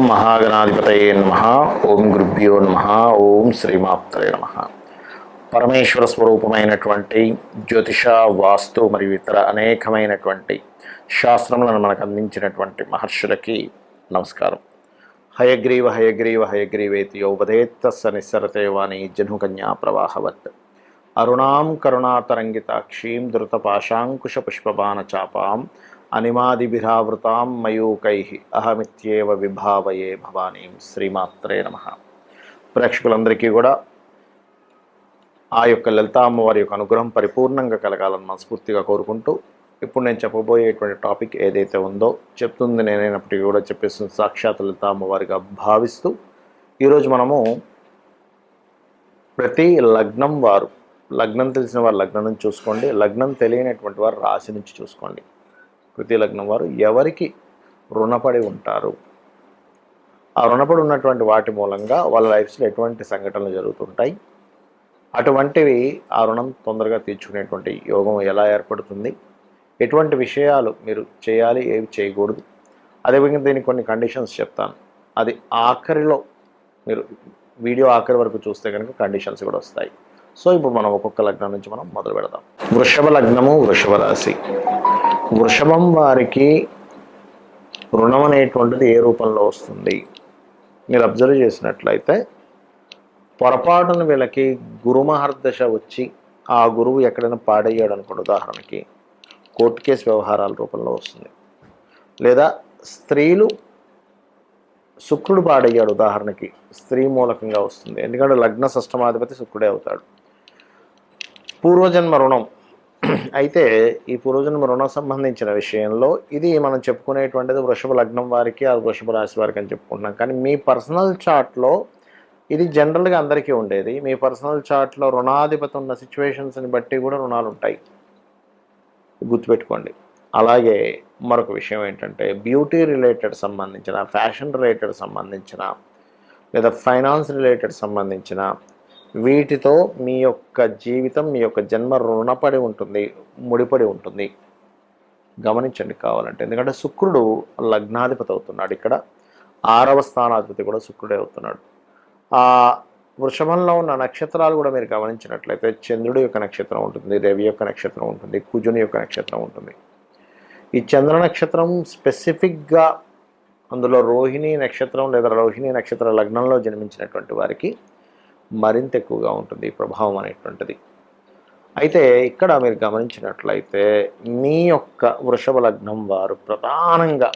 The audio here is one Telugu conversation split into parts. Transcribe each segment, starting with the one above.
ఓం మహాగణాధిపతయే నమః. ఓం గురుభ్యో నమః. ఓం శ్రీమాత్రే నమః. పరమేశ్వర స్వరూపమైనటువంటి జ్యోతిష, వాస్తు మరియు ఇతర అనేకమైనటువంటి శాస్త్రములను మనకు అందించినటువంటి మహర్షులకి నమస్కారం. హయగ్రీవ హయగ్రీవ హయగ్రీవేతి యోపదేత్తస్స నిస్సరతే వాణి జహ్నుకన్యా ప్రవాహవత్. అరుణాం కరుణాతరంగితాక్షీం ధృతపాశాంకుశ పుష్పబాణ చాపాం అనిమాదిభిరావృతాం మయూకై అహమిత్యేవ విభావయే భవానీం. శ్రీమాత్రే నమః. ప్రేక్షకులందరికీ కూడా ఆ యొక్క లలితా అమ్మవారి యొక్క అనుగ్రహం పరిపూర్ణంగా కలగాలని మనస్ఫూర్తిగా కోరుకుంటూ, ఇప్పుడు నేను చెప్పబోయేటువంటి టాపిక్ ఏదైతే ఉందో, చెప్తుంది నేనైనప్పటికీ కూడా చెప్పేస్తుంది సాక్షాత్ లలితా అమ్మవారిగా భావిస్తూ, ఈరోజు మనము ప్రతి లగ్నం వారు, లగ్నం తెలిసిన వారు లగ్నం నుంచి చూసుకోండి, లగ్నం తెలియనటువంటి వారు రాశి నుంచి చూసుకోండి. ప్రతి లగ్నం వారు ఎవరికి రుణపడి ఉంటారు, ఆ రుణపడి ఉన్నటువంటి వాటి మూలంగా వాళ్ళ లైఫ్స్లో ఎటువంటి సంఘటనలు జరుగుతుంటాయి, అటువంటివి ఆ రుణం తొందరగా తీర్చుకునేటువంటి యోగం ఎలా ఏర్పడుతుంది, ఎటువంటి విషయాలు మీరు చేయాలి, ఏవి చేయకూడదు, అదేవిధంగా దీనికి కొన్ని కండిషన్స్ చెప్తాను. అది ఆఖరిలో మీరు వీడియో ఆఖరి వరకు చూస్తే కనుక కండిషన్స్ కూడా వస్తాయి. సో ఇప్పుడు మనం ఒక్కొక్క లగ్నం నుంచి మనం మొదలు పెడదాం. వృషభ లగ్నము, వృషభ రాశి. వృషభం వారికి రుణం అనేటువంటిది ఏ రూపంలో వస్తుంది? మీరు అబ్జర్వ్ చేసినట్లయితే పొరపాటున వీళ్ళకి గురుమహర్దశ వచ్చి ఆ గురువు ఎక్కడైనా పాడయ్యాడు అనుకోండి, ఉదాహరణకి కోర్టు కేసు వ్యవహారాల రూపంలో వస్తుంది. లేదా స్త్రీలు శుక్రుడు పాడయ్యాడు ఉదాహరణకి, స్త్రీ మూలకంగా వస్తుంది. ఎందుకంటే లగ్న షష్టమాధిపతి శుక్రుడే అవుతాడు. పూర్వజన్మ రుణం అయితే ఈ పూర్వజన్మ రుణం సంబంధించిన విషయంలో ఇది మనం చెప్పుకునేటువంటిది వృషభ లగ్నం వారికి, ఆ వృషభ రాశి వారికి అని చెప్పుకుంటున్నాం. కానీ మీ పర్సనల్ చార్ట్లో ఇది జనరల్గా అందరికీ ఉండేది. మీ పర్సనల్ చార్ట్లో రుణాధిపతి ఉన్న సిచ్యువేషన్స్ని బట్టి కూడా రుణాలు ఉంటాయి, గుర్తుపెట్టుకోండి. అలాగే మరొక విషయం ఏంటంటే, బ్యూటీ రిలేటెడ్ సంబంధించిన, ఫ్యాషన్ రిలేటెడ్ సంబంధించిన, లేదా ఫైనాన్స్ రిలేటెడ్ సంబంధించిన వీటితో మీ యొక్క జీవితం, మీ యొక్క జన్మ రుణపడి ఉంటుంది, ముడిపడి ఉంటుంది. గమనించండి కావాలంటే. ఎందుకంటే శుక్రుడు లగ్నాధిపతి అవుతున్నాడు, ఇక్కడ 6వ స్థానాధిపతి కూడా శుక్రుడే అవుతున్నాడు. ఆ వృషభంలో ఉన్న నక్షత్రాలు కూడా మీరు గమనించినట్లయితే చంద్రుడి యొక్క నక్షత్రం ఉంటుంది, రవి యొక్క నక్షత్రం ఉంటుంది, కుజుని యొక్క నక్షత్రం ఉంటుంది. ఈ చంద్ర నక్షత్రం స్పెసిఫిక్గా అందులో రోహిణి నక్షత్రం లేదా రోహిణి నక్షత్ర లగ్నంలో జన్మించినటువంటి వారికి మరింత ఎక్కువగా ఉంటుంది ఈ ప్రభావం అనేటువంటిది. అయితే ఇక్కడ మీరు గమనించినట్లయితే మీ యొక్క వృషభ లగ్నం వారు ప్రధానంగా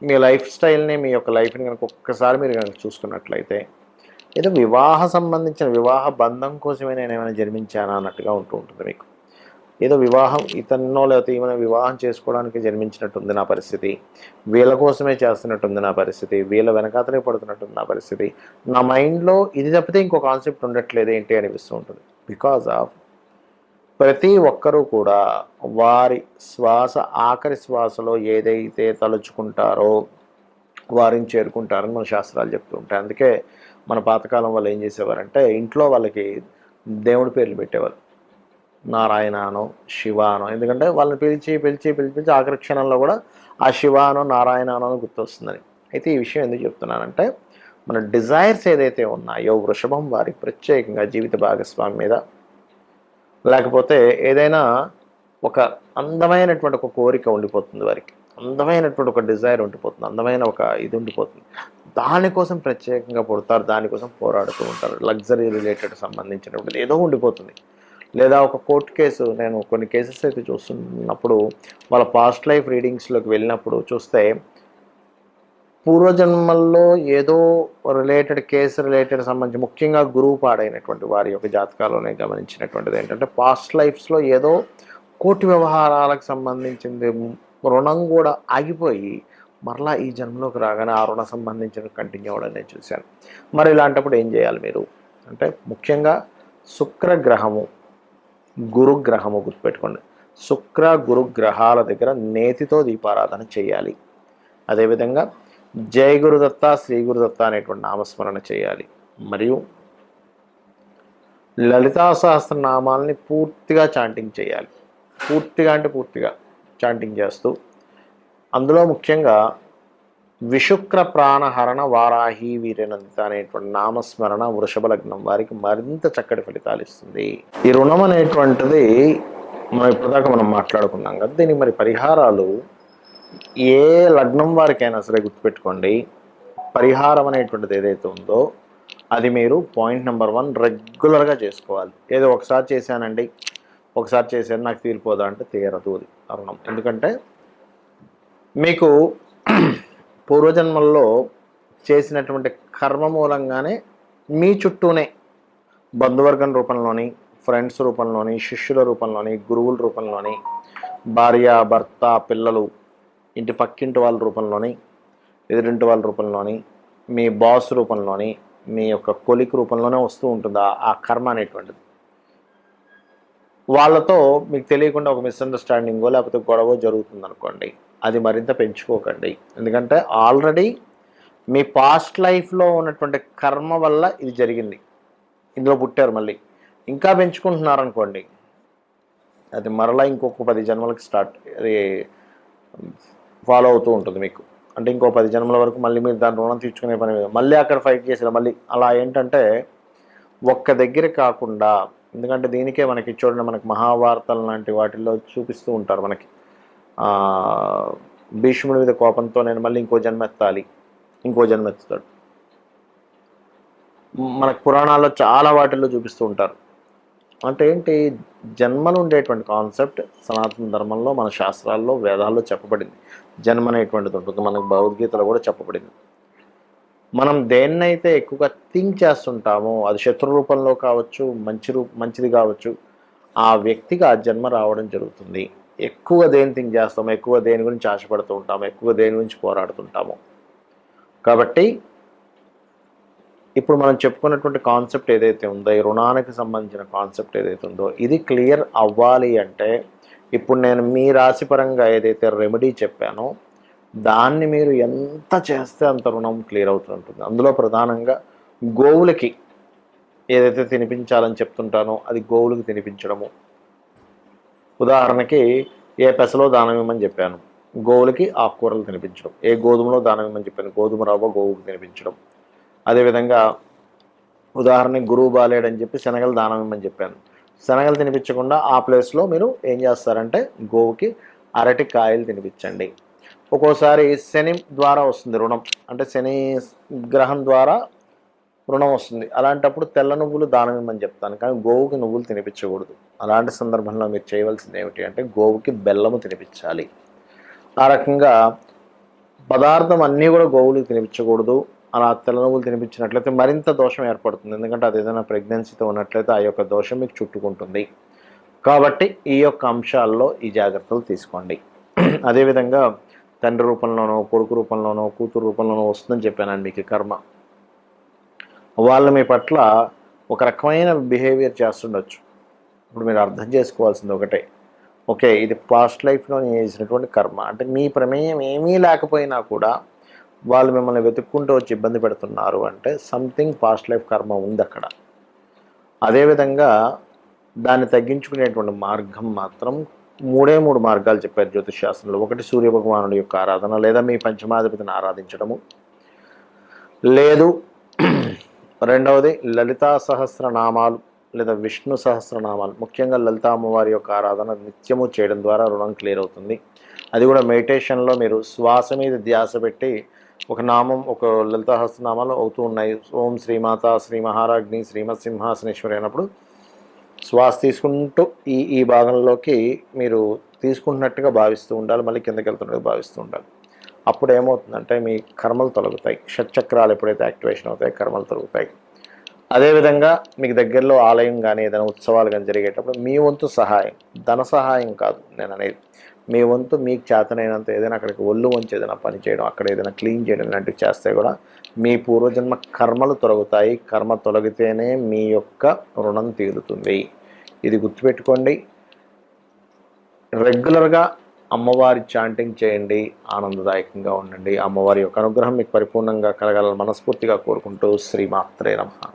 మీ లైఫ్ స్టైల్ని, మీ యొక్క లైఫ్ని కనుక ఒక్కసారి మీరు కనుక చూసుకున్నట్లయితే, ఏదో వివాహ సంబంధించిన వివాహ బంధం కోసమే నేను ఏమైనా జన్మించానా అన్నట్టుగా ఉంటూ ఉంటుంది మీకు. ఏదో వివాహం ఇతన్నో లేకపోతే ఏమైనా వివాహం చేసుకోవడానికి జన్మించినట్టుంది నా పరిస్థితి, వీళ్ళ కోసమే చేస్తున్నట్టుంది నా పరిస్థితి, వీళ్ళ వెనకాతలే పడుతున్నట్టుంది నా పరిస్థితి, నా మైండ్లో ఇది తప్పితే ఇంకో కాన్సెప్ట్ ఉండట్లేదు ఏంటి అనిపిస్తూ ఉంటుంది. బికాజ్ ఆఫ్ ప్రతి ఒక్కరూ కూడా వారి శ్వాస, ఆఖరి శ్వాసలో ఏదైతే తలుచుకుంటారో వారిని చేరుకుంటారని మన శాస్త్రాలు చెప్తూ ఉంటాయి. అందుకే మన పాతకాలం వాళ్ళు ఏం చేసేవారంటే, ఇంట్లో వాళ్ళకి దేవుడి పేర్లు పెట్టేవారు, నారాయణనో శివానో. ఎందుకంటే వాళ్ళని పిలిచి పిలిచి పిలిచి ఆఖరి క్షణంలో కూడా ఆ శివానో నారాయణనో గుర్తొస్తుందని. అయితే ఈ విషయం ఎందుకు చెప్తున్నానంటే, మన డిజైర్స్ ఏదైతే ఉన్నాయో వృషభం వారికి ప్రత్యేకంగా జీవిత భాగస్వామి మీద, లేకపోతే ఏదైనా ఒక అందమైనటువంటి ఒక కోరిక ఉండిపోతుంది వారికి, అందమైనటువంటి ఒక డిజైర్ ఉండిపోతుంది, అందమైన ఒక ఇది ఉండిపోతుంది, దానికోసం ప్రత్యేకంగా పుడతారు, దానికోసం పోరాడుతూ ఉంటారు. లగ్జరీ రిలేటెడ్ సంబంధించినటువంటి ఏదో ఉండిపోతుంది. లేదా ఒక కోర్టు కేసు, నేను కొన్ని కేసెస్ అయితే చూస్తున్నప్పుడు వాళ్ళ పాస్ట్ లైఫ్ రీడింగ్స్లోకి వెళ్ళినప్పుడు చూస్తే పూర్వజన్మల్లో ఏదో రిలేటెడ్ కేసు రిలేటెడ్ సంబంధించి, ముఖ్యంగా గురువు పాడైనటువంటి వారి యొక్క జాతకాలోనే గమనించినటువంటిది ఏంటంటే, పాస్ట్ లైఫ్స్లో ఏదో కోర్టు వ్యవహారాలకు సంబంధించింది రుణం కూడా ఆగిపోయి మరలా ఈ జన్మలోకి రాగానే ఆ రుణ సంబంధించిన కంటిన్యూ అవ్వడం నేను చూశాను. మరి ఇలాంటప్పుడు ఏం చేయాలి మీరు అంటే, ముఖ్యంగా శుక్రగ్రహము, గురుగ్రహము గుర్తుపెట్టుకోండి. శుక్ర గురు గ్రహాల దగ్గర నేతితో దీపారాధన చేయాలి. అదేవిధంగా జయ గురుదత్త, శ్రీ గురుదత్త అనేటువంటి నామస్మరణ చేయాలి. మరియు లలితా సహస్రనామాలని పూర్తిగా చాంటింగ్ చేయాలి. పూర్తిగా అంటే పూర్తిగా చాంటింగ్ చేస్తూ, అందులో ముఖ్యంగా విశుక్ర ప్రాణహరణ వారాహి వీరనందిత అనేటువంటి నామస్మరణ వృషభ లగ్నం వారికి మరింత చక్కటి ఫలితాలు ఇస్తుంది. ఈ రుణం అనేటువంటిది మనం ఇప్పటిదాకా మనం మాట్లాడుకున్నాం కదా, దీనికి మరి పరిహారాలు ఏ లగ్నం వారికైనా సరే గుర్తుపెట్టుకోండి. పరిహారం అనేటువంటిది ఏదైతే ఉందో అది మీరు పాయింట్ నెంబర్ 1 రెగ్యులర్గా చేసుకోవాలి. ఏదో ఒకసారి చేశానండి, ఒకసారి చేశాను నాకు తీరిపోదా అంటే తీరదు అది రుణం. ఎందుకంటే మీకు పూర్వజన్మల్లో చేసినటువంటి కర్మ మూలంగానే మీ చుట్టూనే బంధువర్గం రూపంలోని, ఫ్రెండ్స్ రూపంలోని, శిష్యుల రూపంలోని, గురువుల రూపంలోని, భార్య భర్త పిల్లలు, ఇంటి పక్కింటి వాళ్ళ రూపంలోని, ఎదురింటి వాళ్ళ రూపంలోని, మీ బాస్ రూపంలోని, మీ యొక్క కొలిక్ రూపంలోనే వస్తూ ఉంటుంది ఆ కర్మ అనేటువంటిది. వాళ్ళతో మీకు తెలియకుండా ఒక మిస్అండర్స్టాండింగో లేకపోతే గొడవ జరుగుతుంది అనుకోండి, అది మరింత పెంచుకోకండి. ఎందుకంటే ఆల్రెడీ మీ పాస్ట్ లైఫ్లో ఉన్నటువంటి కర్మ వల్ల ఇది జరిగింది, ఇందులో పుట్టారు, మళ్ళీ ఇంకా పెంచుకుంటున్నారనుకోండి అది మరలా ఇంకొక 10 జన్మలకి అది ఫాలో అవుతూ ఉంటుంది మీకు. అంటే ఇంకో 10 జన్మల వరకు మళ్ళీ మీరు దాని రుణం తీర్చుకునే పని మీద మళ్ళీ అక్కడ ఫైట్ చేసిన మళ్ళీ అలా ఏంటంటే ఒక్క దగ్గర కాకుండా, ఎందుకంటే దీనికే మనకి చూడండి, మనకి మహాభారతాలు లాంటి వాటిల్లో చూపిస్తూ ఉంటారు మనకి భీష్ముడి మీద కోపంతో నేను మళ్ళీ ఇంకో జన్మెత్తాలి, ఇంకో జన్మెత్తుతాడు. మనకు పురాణాల్లో చాలా వాటిల్లో చూపిస్తూ ఉంటారు. అంటే ఏంటి, జన్మలు ఉండేటువంటి కాన్సెప్ట్ సనాతన ధర్మంలో మన శాస్త్రాల్లో వేదాల్లో చెప్పబడింది. జన్మ అనేటువంటిది ఉంటుంది, మనకు భగవద్గీతలో కూడా చెప్పబడింది. మనం దేన్నైతే ఎక్కువగా థింక్ చేస్తుంటామో అది శత్రు రూపంలో కావచ్చు, మంచిది కావచ్చు, ఆ వ్యక్తికి ఆ జన్మ రావడం జరుగుతుంది. ఎక్కువ దేని థింక్ చేస్తాము, ఎక్కువ దేని గురించి ఆశపడుతూ ఉంటాము, ఎక్కువ దేని గురించి పోరాడుతుంటాము. కాబట్టి ఇప్పుడు మనం చెప్పుకున్నటువంటి కాన్సెప్ట్ ఏదైతే ఉందో, ఈ రుణానికి సంబంధించిన కాన్సెప్ట్ ఏదైతే ఉందో ఇది క్లియర్ అవ్వాలి అంటే ఇప్పుడు నేను మీ రాశిపరంగా ఏదైతే రెమెడీ చెప్పానో దాన్ని మీరు ఎంత చేస్తే అంత రుణం క్లియర్ అవుతుంటుంది. అందులో ప్రధానంగా గోవులకి ఏదైతే తినిపించాలని చెప్తుంటానో అది గోవులకు తినిపించడము. ఉదాహరణకి ఏ పెసలో దానం ఇవ్వమని చెప్పాను, గోవులకి ఆకుకూరలు తినిపించడం. ఏ గోధుమలో దానం ఇవ్వమని చెప్పాను, గోధుమ రవ్వ గోవుకు తినిపించడం. అదేవిధంగా ఉదాహరణకి గురువు బాలేడని చెప్పి శనగలు దానం ఇవ్వమని చెప్పాను, శనగలు తినిపించకుండా ఆ ప్లేస్లో మీరు ఏం చేస్తారంటే గోవుకి అరటి కాయలు తినిపించండి. ఒక్కోసారి శని ద్వారా వస్తుంది రుణం, అంటే శని గ్రహం ద్వారా రుణం వస్తుంది. అలాంటప్పుడు తెల్ల నువ్వులు దానం ఇవ్వమని చెప్తాను, కానీ గోవుకి నువ్వులు తినిపించకూడదు. అలాంటి సందర్భంలో మీరు చేయవలసింది ఏమిటి అంటే గోవుకి బెల్లము తినిపించాలి. ఆ రకంగా పదార్థం అన్నీ కూడా గోవులకు తినిపించకూడదు. అలా తెల్ల నువ్వులు తినిపించినట్లయితే మరింత దోషం ఏర్పడుతుంది. ఎందుకంటే అది ఏదైనా ప్రెగ్నెన్సీతో ఉన్నట్లయితే ఆ యొక్క దోషం మీకు చుట్టుకుంటుంది. కాబట్టి ఈ యొక్క అంశాల్లో ఈ జాగ్రత్తలు తీసుకోండి. అదేవిధంగా తండ్రి రూపంలోనో, కొడుకు రూపంలోనో, కూతురు రూపంలోనో వస్తుందని చెప్పానండి మీకు కర్మ. వాళ్ళు మీ పట్ల ఒక రకమైన బిహేవియర్ చేస్తుండొచ్చు. ఇప్పుడు మీరు అర్థం చేసుకోవాల్సింది ఒకటే, ఓకే ఇది పాస్ట్ లైఫ్లో నేను చేసినటువంటి కర్మ, అంటే మీ ప్రమేయం ఏమీ లేకపోయినా కూడా వాళ్ళు మిమ్మల్ని వెతుక్కుంటూ వచ్చి ఇబ్బంది పెడుతున్నారు అంటే సంథింగ్ పాస్ట్ లైఫ్ కర్మ ఉంది అక్కడ. అదేవిధంగా దాన్ని తగ్గించుకునేటువంటి మార్గం మాత్రం 3 మార్గాలు చెప్పారు జ్యోతిష్ శాస్త్రంలో. ఒకటి సూర్యభగవానుడి యొక్క ఆరాధన, లేదా మీ పంచమాధిపతిని ఆరాధించడము, లేదు రెండవది లలితా సహస్రనామాలు లేదా విష్ణు సహస్రనామాలు, ముఖ్యంగా లలితా అమ్మవారి యొక్క ఆరాధన నిత్యము చేయడం ద్వారా రుణం క్లియర్ అవుతుంది. అది కూడా మెడిటేషన్లో మీరు శ్వాస మీద ధ్యాస పెట్టి ఒక నామం, ఒక లలితా సహస్రనామాలు అవుతూ ఉన్నాయి. ఓం శ్రీమాత శ్రీ మహారాజ్ని శ్రీమత్ సింహాసనేశ్వరి అయినప్పుడు శ్వాస తీసుకుంటూ ఈ భాగంలోకి మీరు తీసుకుంటున్నట్టుగా భావిస్తూ ఉండాలి, మళ్ళీ కిందకి వెళ్తున్నట్టుగా భావిస్తూ ఉండాలి. అప్పుడు ఏమవుతుందంటే మీ కర్మలు తొలగుతాయి. షట్చక్రాలు ఎప్పుడైతే యాక్టివేషన్ అవుతాయి కర్మలు తొలగుతాయి. అదేవిధంగా మీకు దగ్గరలో ఆలయం కానీ ఏదైనా ఉత్సవాలు కానీ జరిగేటప్పుడు మీ వంతు సహాయం, ధన సహాయం కాదు నేను అనేది, మీ వంతు మీకు చేతనైనంత ఏదైనా అక్కడికి ఒళ్ళు వంచి ఏదైనా పని చేయడం, అక్కడ ఏదైనా క్లీన్ చేయడం లాంటివి చేస్తే కూడా మీ పూర్వజన్మ కర్మలు తొలగుతాయి. కర్మ తొలగితేనే మీ యొక్క రుణం తీరుతుంది. ఇది గుర్తుపెట్టుకోండి. రెగ్యులర్గా అమ్మవారి చాంటింగ్ చేయండి, ఆనందదాయకంగా ఉండండి. అమ్మవారి యొక్క అనుగ్రహం మీకు పరిపూర్ణంగా కలగాలని మనస్ఫూర్తిగా కోరుకుంటూ శ్రీమాత్రే నమః.